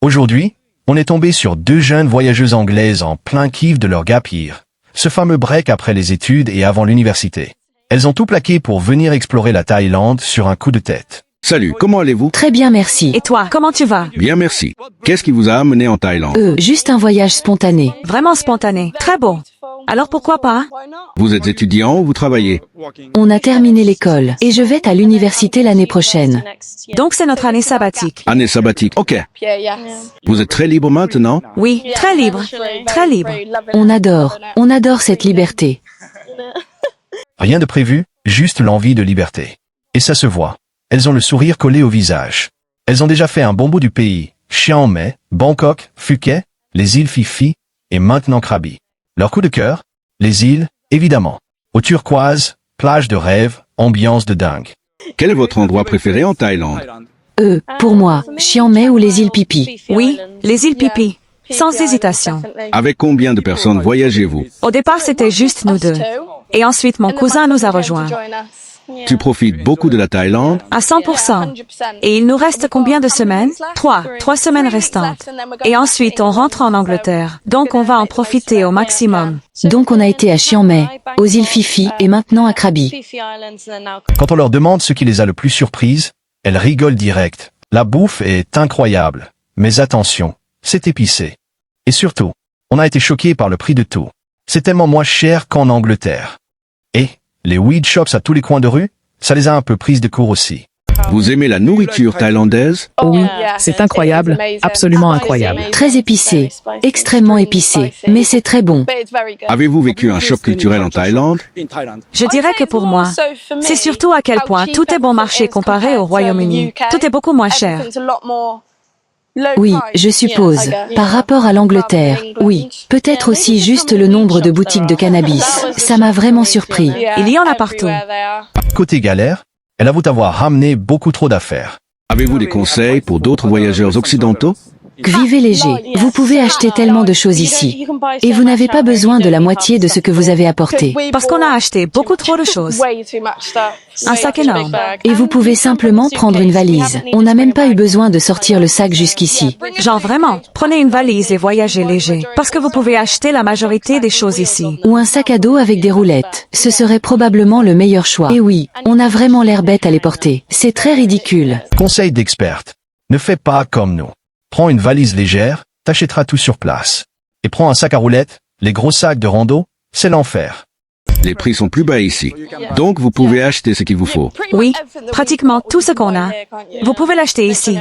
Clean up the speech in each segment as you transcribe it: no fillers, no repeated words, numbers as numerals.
Aujourd'hui, on est tombé sur deux jeunes voyageuses anglaises en plein kiff de leur gap year, ce fameux break après les études et avant l'université. Elles ont tout plaqué pour venir explorer la Thaïlande sur un coup de tête. Salut, comment allez-vous? Très bien, merci. Et toi, comment tu vas? Bien, merci. Qu'est-ce qui vous a amené en Thaïlande? Juste un voyage spontané. Vraiment spontané. Très beau. Alors pourquoi pas? Vous êtes étudiant ou vous travaillez? On a terminé l'école et je vais à l'université l'année prochaine. Donc c'est notre année sabbatique. Année sabbatique, ok. Vous êtes très libre maintenant? Oui, très libre. Très libre. On adore cette liberté. Rien de prévu, juste l'envie de liberté. Et ça se voit. Elles ont le sourire collé au visage. Elles ont déjà fait un bon bout du pays. Chiang Mai, Bangkok, Phuket, les îles Phi Phi et maintenant Krabi. Leur coup de cœur? Les îles, évidemment. Eau turquoise, plage de rêve, ambiance de dingue. Quel est votre endroit préféré en Thaïlande? Pour moi, Chiang Mai ou les îles Phi Phi. Oui, les îles Phi Phi. Sans hésitation. Avec combien de personnes voyagez-vous? Au départ, c'était juste nous deux. Et ensuite, mon cousin nous a rejoints. Tu profites beaucoup de la Thaïlande? À 100%. Et il nous reste combien de semaines? 3 semaines restantes. Et ensuite, on rentre en Angleterre. Donc, on va en profiter au maximum. Donc on a été à Chiang Mai, aux îles Phi Phi et maintenant à Krabi. Quand on leur demande ce qui les a le plus surprises, elles rigolent direct. La bouffe est incroyable. Mais attention, c'est épicé. Et surtout, on a été choqués par le prix de tout. C'est tellement moins cher qu'en Angleterre. Et les weed shops à tous les coins de rue, ça les a un peu prises de court aussi. Vous aimez la nourriture thaïlandaise? Oui, c'est incroyable, absolument incroyable. Très épicé, extrêmement épicé, mais c'est très bon. Avez-vous vécu un choc culturel en Thaïlande? Je dirais que pour moi, c'est surtout à quel point tout est bon marché comparé au Royaume-Uni. Tout est beaucoup moins cher. Oui, je suppose. Par rapport à l'Angleterre, oui. Peut-être aussi juste le nombre de boutiques de cannabis. Ça m'a vraiment surpris. Il y en a partout. Côté galère, elle avoue avoir ramené beaucoup trop d'affaires. Avez-vous des conseils pour d'autres voyageurs occidentaux? Vivez léger. Vous pouvez acheter tellement de choses ici. Et vous n'avez pas besoin de la moitié de ce que vous avez apporté. Parce qu'on a acheté beaucoup trop de choses. Un sac énorme. Et vous pouvez simplement prendre une valise. On n'a même pas eu besoin de sortir le sac jusqu'ici. Genre vraiment, prenez une valise et voyagez léger. Parce que vous pouvez acheter la majorité des choses ici. Ou un sac à dos avec des roulettes. Ce serait probablement le meilleur choix. Et oui, on a vraiment l'air bête à les porter. C'est très ridicule. Conseil d'experte. Ne fais pas comme nous. Prends une valise légère, t'achèteras tout sur place. Et prends un sac à roulettes, les gros sacs de rando, c'est l'enfer. Les prix sont plus bas ici. Donc vous pouvez acheter ce qu'il vous faut. Oui, pratiquement tout ce qu'on a. Vous pouvez l'acheter ici.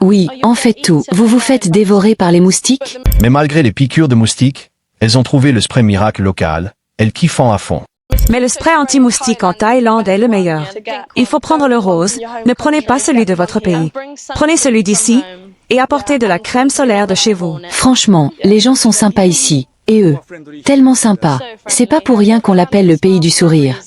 Oui, en fait tout. Vous vous faites dévorer par les moustiques? Mais malgré les piqûres de moustiques, elles ont trouvé le spray miracle local, elles kiffent à fond. Mais le spray anti-moustique en Thaïlande est le meilleur. Il faut prendre le rose. Ne prenez pas celui de votre pays. Prenez celui d'ici et apportez de la crème solaire de chez vous. Franchement, les gens sont sympas ici. Et eux, tellement sympas. C'est pas pour rien qu'on l'appelle le pays du sourire.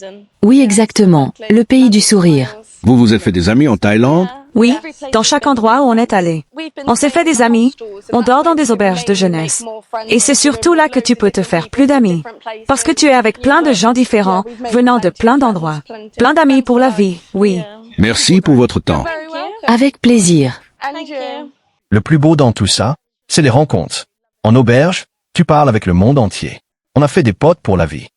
Oui, exactement, le pays du sourire. Vous vous êtes fait des amis en Thaïlande? Oui, dans chaque endroit où on est allé. On s'est fait des amis, on dort dans des auberges de jeunesse. Et c'est surtout là que tu peux te faire plus d'amis. Parce que tu es avec plein de gens différents, venant de plein d'endroits. Plein d'amis pour la vie, oui. Merci pour votre temps. Avec plaisir. Le plus beau dans tout ça, c'est les rencontres. En auberge, tu parles avec le monde entier. On a fait des potes pour la vie.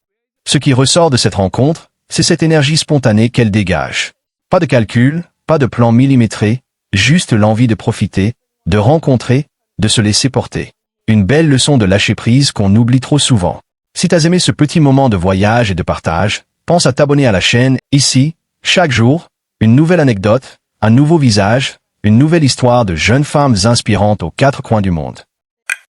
Ce qui ressort de cette rencontre, c'est cette énergie spontanée qu'elle dégage. Pas de calcul, pas de plan millimétré, juste l'envie de profiter, de rencontrer, de se laisser porter. Une belle leçon de lâcher prise qu'on oublie trop souvent. Si t'as aimé ce petit moment de voyage et de partage, pense à t'abonner à la chaîne. Ici, chaque jour, une nouvelle anecdote, un nouveau visage, une nouvelle histoire de jeunes femmes inspirantes aux quatre coins du monde.